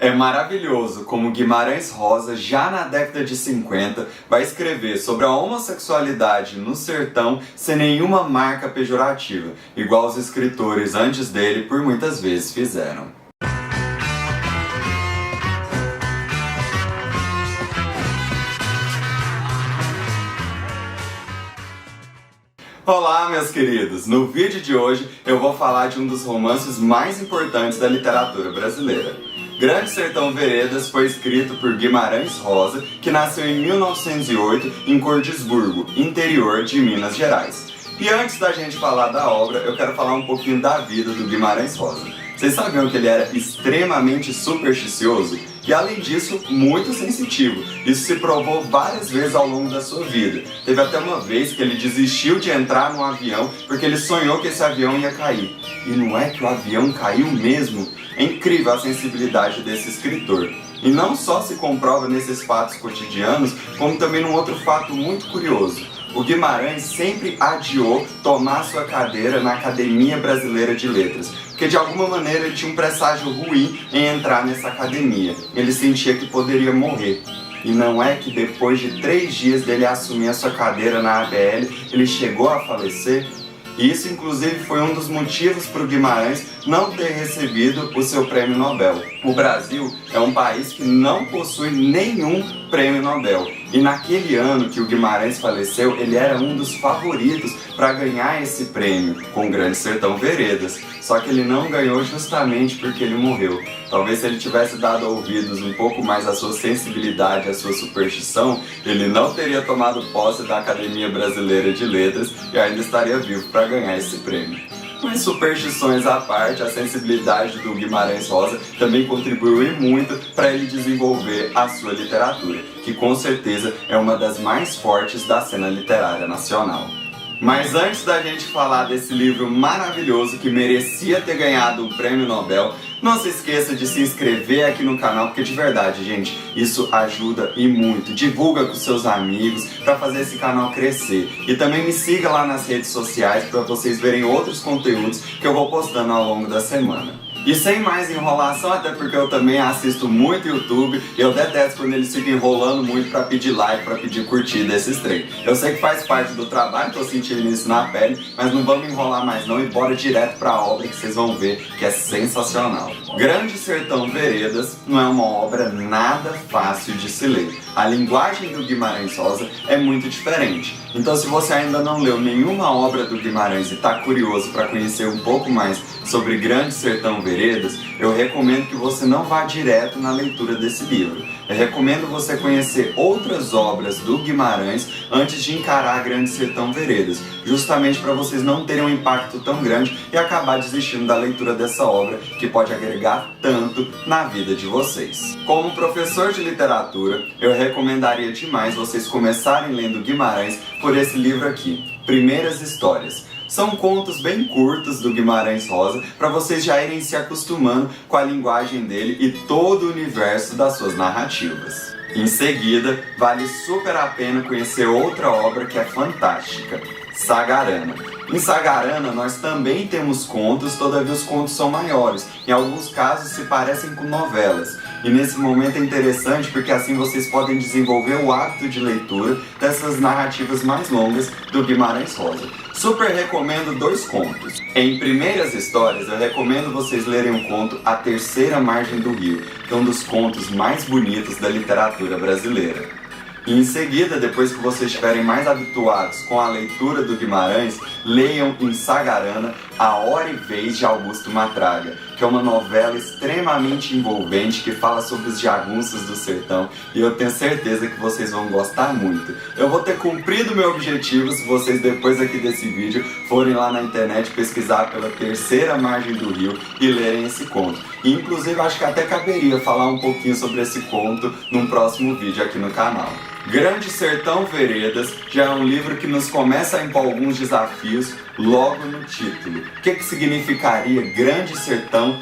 É maravilhoso como Guimarães Rosa, já na década de 50, vai escrever sobre a homossexualidade no sertão sem nenhuma marca pejorativa, igual os escritores antes dele por muitas vezes fizeram. Olá, meus queridos! No vídeo de hoje eu vou falar de um dos romances mais importantes da literatura brasileira. Grande Sertão Veredas foi escrito por Guimarães Rosa, que nasceu em 1908 em Cordisburgo, interior de Minas Gerais. E antes da gente falar da obra, eu quero falar um pouquinho da vida do Guimarães Rosa. Vocês sabiam que ele era extremamente supersticioso? E além disso, muito sensitivo. Isso se provou várias vezes ao longo da sua vida. Teve até uma vez que ele desistiu de entrar num avião porque ele sonhou que esse avião ia cair. E não é que o avião caiu mesmo? É incrível a sensibilidade desse escritor. E não só se comprova nesses fatos cotidianos, como também num outro fato muito curioso. O Guimarães sempre adiou tomar sua cadeira na Academia Brasileira de Letras, porque de alguma maneira ele tinha um presságio ruim em entrar nessa academia. Ele sentia que poderia morrer. E não é que depois de 3 dias dele assumir a sua cadeira na ABL, ele chegou a falecer? E isso inclusive foi um dos motivos para o Guimarães não ter recebido o seu prêmio Nobel. O Brasil é um país que não possui nenhum prêmio Nobel. E naquele ano que o Guimarães faleceu, ele era um dos favoritos para ganhar esse prêmio com Grande Sertão Veredas. Só que ele não ganhou justamente porque ele morreu. Talvez se ele tivesse dado ouvidos um pouco mais à sua sensibilidade, à sua superstição, ele não teria tomado posse da Academia Brasileira de Letras e ainda estaria vivo para ganhar esse prêmio. Mas superstições à parte, a sensibilidade do Guimarães Rosa também contribuiu e muito para ele desenvolver a sua literatura, que com certeza é uma das mais fortes da cena literária nacional. Mas antes da gente falar desse livro maravilhoso que merecia ter ganhado um prêmio Nobel, não se esqueça de se inscrever aqui no canal, porque de verdade, gente, isso ajuda e muito. Divulga com seus amigos para fazer esse canal crescer. E também me siga lá nas redes sociais para vocês verem outros conteúdos que eu vou postando ao longo da semana. E sem mais enrolação, até porque eu também assisto muito YouTube, eu detesto quando eles ficam enrolando muito pra pedir like, pra pedir curtida esses trem. Eu sei que faz parte do trabalho, tô sentindo isso na pele, mas não vamos enrolar mais não e bora direto pra obra que vocês vão ver que é sensacional. Grande Sertão Veredas não é uma obra nada fácil de se ler. A linguagem do Guimarães Rosa é muito diferente. Então se você ainda não leu nenhuma obra do Guimarães e está curioso para conhecer um pouco mais sobre Grande Sertão Veredas, eu recomendo que você não vá direto na leitura desse livro. Eu recomendo você conhecer outras obras do Guimarães antes de encarar Grande Sertão Veredas, justamente para vocês não terem um impacto tão grande e acabar desistindo da leitura dessa obra que pode agregar tanto na vida de vocês. Como professor de literatura, eu recomendaria demais vocês começarem lendo Guimarães por esse livro aqui, Primeiras Histórias. São contos bem curtos do Guimarães Rosa para vocês já irem se acostumando com a linguagem dele e todo o universo das suas narrativas. Em seguida, vale super a pena conhecer outra obra que é fantástica, Sagarana. Em Sagarana nós também temos contos, todavia os contos são maiores. Em alguns casos se parecem com novelas. E nesse momento é interessante porque assim vocês podem desenvolver o hábito de leitura dessas narrativas mais longas do Guimarães Rosa. Super recomendo 2 contos. Em Primeiras Histórias eu recomendo vocês lerem o conto A Terceira Margem do Rio, que é um dos contos mais bonitos da literatura brasileira. E em seguida, depois que vocês estiverem mais habituados com a leitura do Guimarães, leiam em Sagarana A Hora e Vez de Augusto Matraga, que é uma novela extremamente envolvente que fala sobre os jagunços do sertão e eu tenho certeza que vocês vão gostar muito. Eu vou ter cumprido meu objetivo se vocês depois aqui desse vídeo forem lá na internet pesquisar pela Terceira Margem do Rio e lerem esse conto. E inclusive acho que até caberia falar um pouquinho sobre esse conto num próximo vídeo aqui no canal. Grande Sertão Veredas já é um livro que nos começa a impor alguns desafios logo no título. O que significaria Grande Sertão,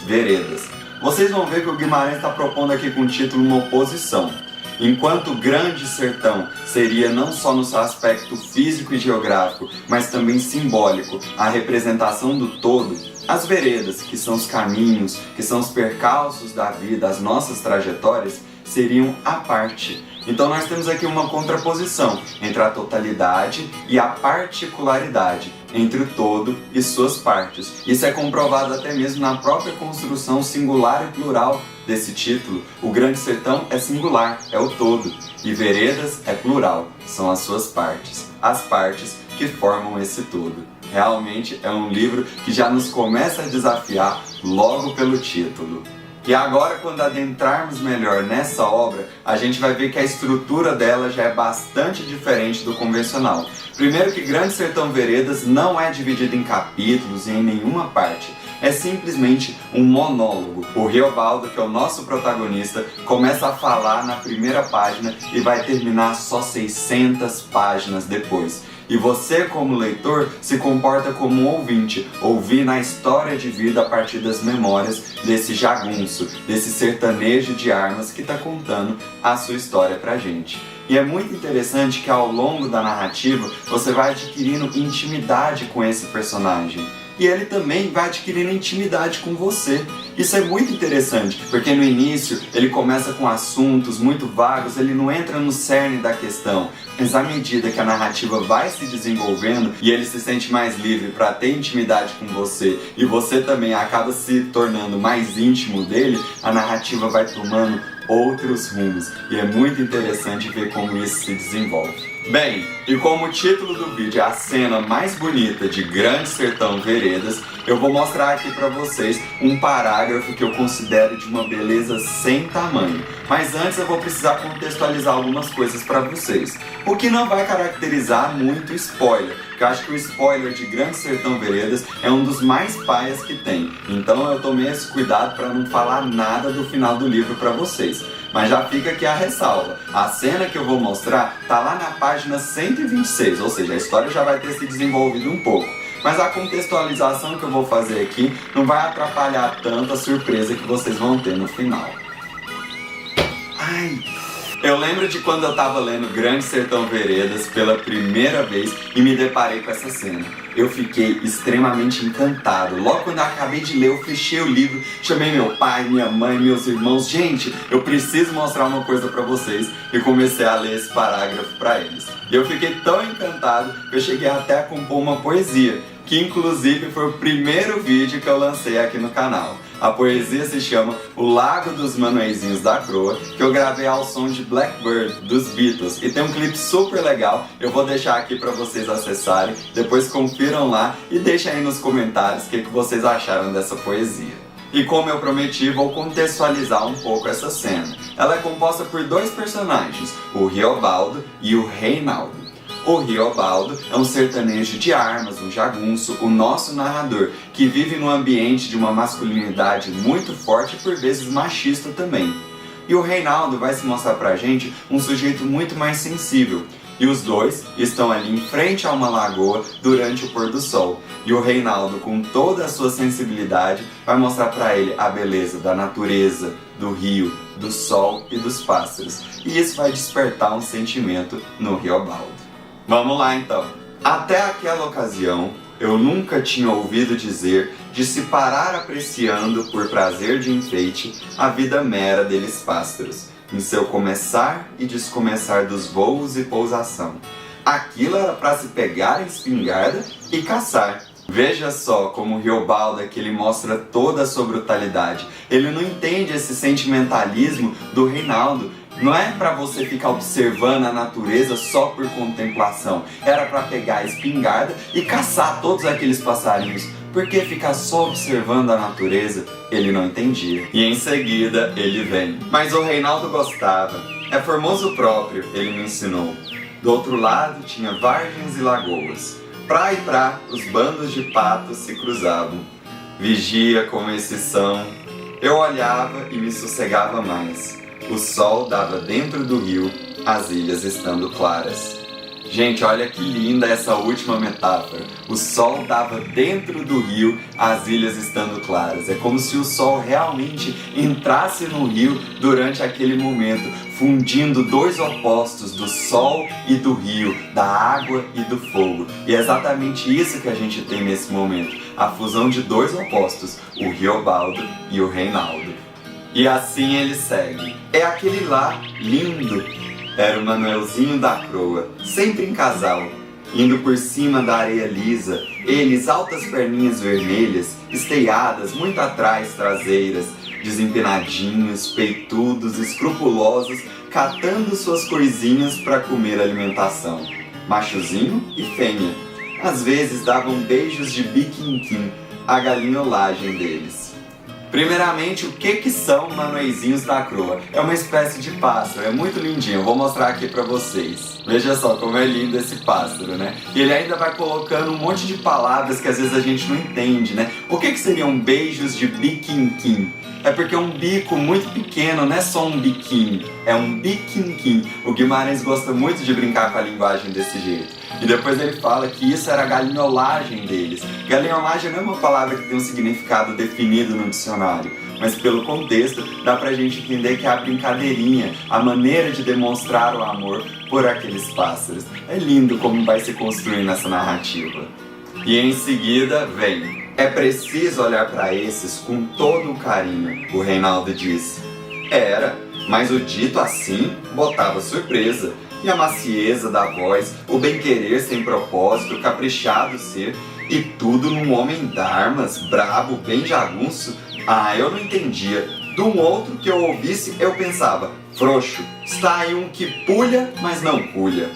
Veredas? Vocês vão ver que o Guimarães está propondo aqui com o título uma oposição. Enquanto Grande Sertão seria não só no seu aspecto físico e geográfico, mas também simbólico, a representação do todo, As veredas, que são os caminhos, que são os percalços da vida, as nossas trajetórias, seriam a parte. Então nós temos aqui uma contraposição entre a totalidade e a particularidade, entre o todo e suas partes. Isso é comprovado até mesmo na própria construção singular e plural desse título. O Grande Sertão é singular, é o todo, e Veredas é plural, são as suas partes, as partes que formam esse todo. Realmente é um livro que já nos começa a desafiar logo pelo título. E agora, quando adentrarmos melhor nessa obra, a gente vai ver que a estrutura dela já é bastante diferente do convencional. Primeiro que Grande Sertão Veredas não é dividido em capítulos e em nenhuma parte. É simplesmente um monólogo. O Riobaldo, que é o nosso protagonista, começa a falar na primeira página e vai terminar só 600 páginas depois. E você, como leitor, se comporta como um ouvinte, ouvindo a história de vida a partir das memórias desse jagunço, desse sertanejo de armas que está contando a sua história pra gente. E é muito interessante que ao longo da narrativa você vai adquirindo intimidade com esse personagem. E ele também vai adquirindo intimidade com você. Isso é muito interessante, porque no início ele começa com assuntos muito vagos, ele não entra no cerne da questão. Mas à medida que a narrativa vai se desenvolvendo e ele se sente mais livre para ter intimidade com você, e você também acaba se tornando mais íntimo dele, a narrativa vai tomando outros rumos. E é muito interessante ver como isso se desenvolve. Bem, e como o título do vídeo é a cena mais bonita de Grande Sertão Veredas, eu vou mostrar aqui pra vocês um parágrafo que eu considero de uma beleza sem tamanho. Mas antes eu vou precisar contextualizar algumas coisas pra vocês. O que não vai caracterizar muito spoiler, porque eu acho que o spoiler de Grande Sertão Veredas é um dos mais paias que tem. Então eu tomei esse cuidado pra não falar nada do final do livro pra vocês. Mas já fica aqui a ressalva. A cena que eu vou mostrar tá lá na página 126, ou seja, a história já vai ter se desenvolvido um pouco. Mas a contextualização que eu vou fazer aqui não vai atrapalhar tanto a surpresa que vocês vão ter no final. Ai! Eu lembro de quando eu tava lendo Grande Sertão Veredas pela primeira vez e me deparei com essa cena. Eu fiquei extremamente encantado. Logo quando eu acabei de ler, eu fechei o livro, chamei meu pai, minha mãe, meus irmãos. Gente, eu preciso mostrar uma coisa pra vocês. E comecei a ler esse parágrafo pra eles. E eu fiquei tão encantado que eu cheguei até a compor uma poesia, que inclusive foi o primeiro vídeo que eu lancei aqui no canal. A poesia se chama O Lago dos Manueizinhos da Croa, que eu gravei ao som de Blackbird, dos Beatles. E tem um clipe super legal, eu vou deixar aqui pra vocês acessarem, depois confiram lá e deixem aí nos comentários o que vocês acharam dessa poesia. E como eu prometi, vou contextualizar um pouco essa cena. Ela é composta por dois personagens, o Riobaldo e o Reinaldo. O Riobaldo é um sertanejo de armas, um jagunço, o nosso narrador, que vive num ambiente de uma masculinidade muito forte e por vezes machista também. E o Reinaldo vai se mostrar pra gente um sujeito muito mais sensível. E os dois estão ali em frente a uma lagoa durante o pôr do sol. E o Reinaldo, com toda a sua sensibilidade, vai mostrar pra ele a beleza da natureza, do rio, do sol e dos pássaros. E isso vai despertar um sentimento no Riobaldo. Vamos lá então. Até aquela ocasião, eu nunca tinha ouvido dizer de se parar apreciando por prazer de enfeite a vida mera deles pássaros, em seu começar e descomeçar dos voos e pousação. Aquilo era para se pegar em espingarda e caçar. Veja só como o Riobaldo aqui ele mostra toda a sua brutalidade. Ele não entende esse sentimentalismo do Reinaldo. Não é para você ficar observando a natureza só por contemplação. Era para pegar a espingarda e caçar todos aqueles passarinhos. Porque ficar só observando a natureza, ele não entendia. E em seguida, ele vem. Mas o Reinaldo gostava. É Formoso próprio, ele me ensinou. Do outro lado tinha vargens e lagoas. Pra e pra, os bandos de patos se cruzavam. Vigia como esses são. Eu olhava e me sossegava mais. O sol dava dentro do rio, as ilhas estando claras. Gente, olha que linda essa última metáfora. O sol dava dentro do rio, as ilhas estando claras. É como se o sol realmente entrasse no rio durante aquele momento, fundindo dois opostos do sol e do rio, da água e do fogo. E é exatamente isso que a gente tem nesse momento. a fusão de dois opostos, o Riobaldo e o Reinaldo. E assim ele segue. É aquele lá, lindo. Era o Manuelzinho da Croa, sempre em casal, indo por cima da areia lisa, eles altas perninhas vermelhas, esteiadas, muito atrás traseiras, desempinadinhos, peitudos, escrupulosos, catando suas coisinhas para comer alimentação. Machozinho e fêmea. Às vezes davam beijos de biquinquim, a galinholagem deles. Primeiramente, o que são manueizinhos da Croa? É uma espécie de pássaro, é muito lindinho, eu vou mostrar aqui pra vocês. Veja só como é lindo esse pássaro, né? E ele ainda vai colocando um monte de palavras que às vezes a gente não entende, né? O que seriam beijos de biquinquim? É porque é um bico muito pequeno, não é só um biquinho, é um biquinquim. O Guimarães gosta muito de brincar com a linguagem desse jeito. E depois ele fala que isso era a galinholagem deles. Galinholagem não é uma palavra que tem um significado definido no dicionário, mas pelo contexto dá pra gente entender que é a brincadeirinha, a maneira de demonstrar o amor por aqueles pássaros. É lindo como vai se construindo essa narrativa. E em seguida vem: é preciso olhar para esses com todo o carinho, o Reinaldo disse. Era, mas o dito assim botava surpresa. E a macieza da voz, o bem-querer sem propósito, o caprichado ser, e tudo num homem d'armas, brabo, bem jagunço. Ah, eu não entendia. De um outro que eu ouvisse, eu pensava: frouxo, está aí um que pulha, mas não pulha.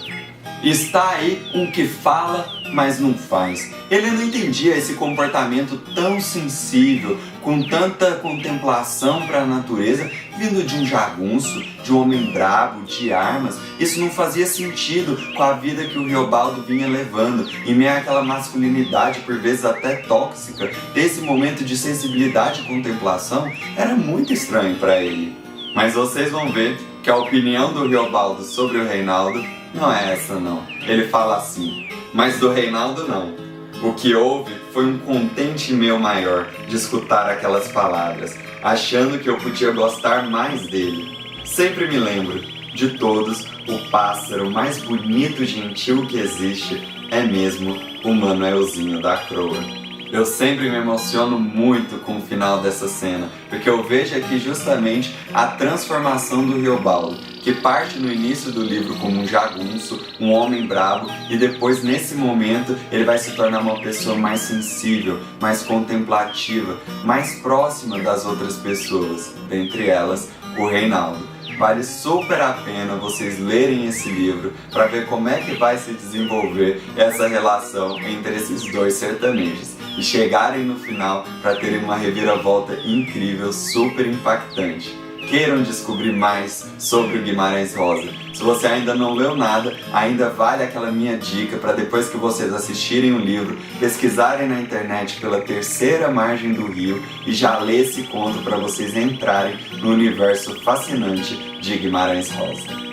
Está aí um que fala, mas não faz. Ele não entendia esse comportamento tão sensível, com tanta contemplação para a natureza, vindo de um jagunço, de um homem brabo, de armas. Isso não fazia sentido com a vida que o Riobaldo vinha levando, em meio àquela masculinidade, por vezes até tóxica. Desse momento de sensibilidade e contemplação, era muito estranho para ele. Mas vocês vão ver que a opinião do Riobaldo sobre o Reinaldo não é essa não. Ele fala assim: mas do Reinaldo não. O que houve foi um contente meu maior de escutar aquelas palavras, achando que eu podia gostar mais dele. Sempre me lembro, de todos, o pássaro mais bonito e gentil que existe é mesmo o Manuelzinho da Croa. Eu sempre me emociono muito com o final dessa cena, porque eu vejo aqui justamente a transformação do Riobaldo, que parte no início do livro como um jagunço, um homem bravo, e depois nesse momento ele vai se tornar uma pessoa mais sensível, mais contemplativa, mais próxima das outras pessoas, dentre elas o Reinaldo. Vale super a pena vocês lerem esse livro para ver como é que vai se desenvolver essa relação entre esses dois sertanejos e chegarem no final para terem uma reviravolta incrível, super impactante. Queiram descobrir mais sobre o Guimarães Rosa. Se você ainda não leu nada, ainda vale aquela minha dica para depois que vocês assistirem o livro, pesquisarem na internet pela Terceira Margem do Rio e já ler esse conto para vocês entrarem no universo fascinante de Guimarães Rosa.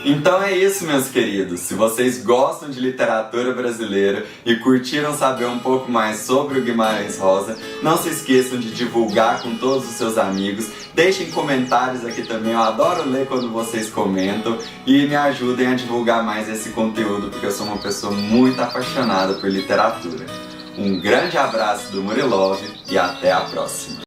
Então é isso, meus queridos. Se vocês gostam de literatura brasileira e curtiram saber um pouco mais sobre o Guimarães Rosa, não se esqueçam de divulgar com todos os seus amigos. Deixem comentários aqui também, eu adoro ler quando vocês comentam, e me ajudem a divulgar mais esse conteúdo, porque eu sou uma pessoa muito apaixonada por literatura. Um grande abraço do Murilove e até a próxima!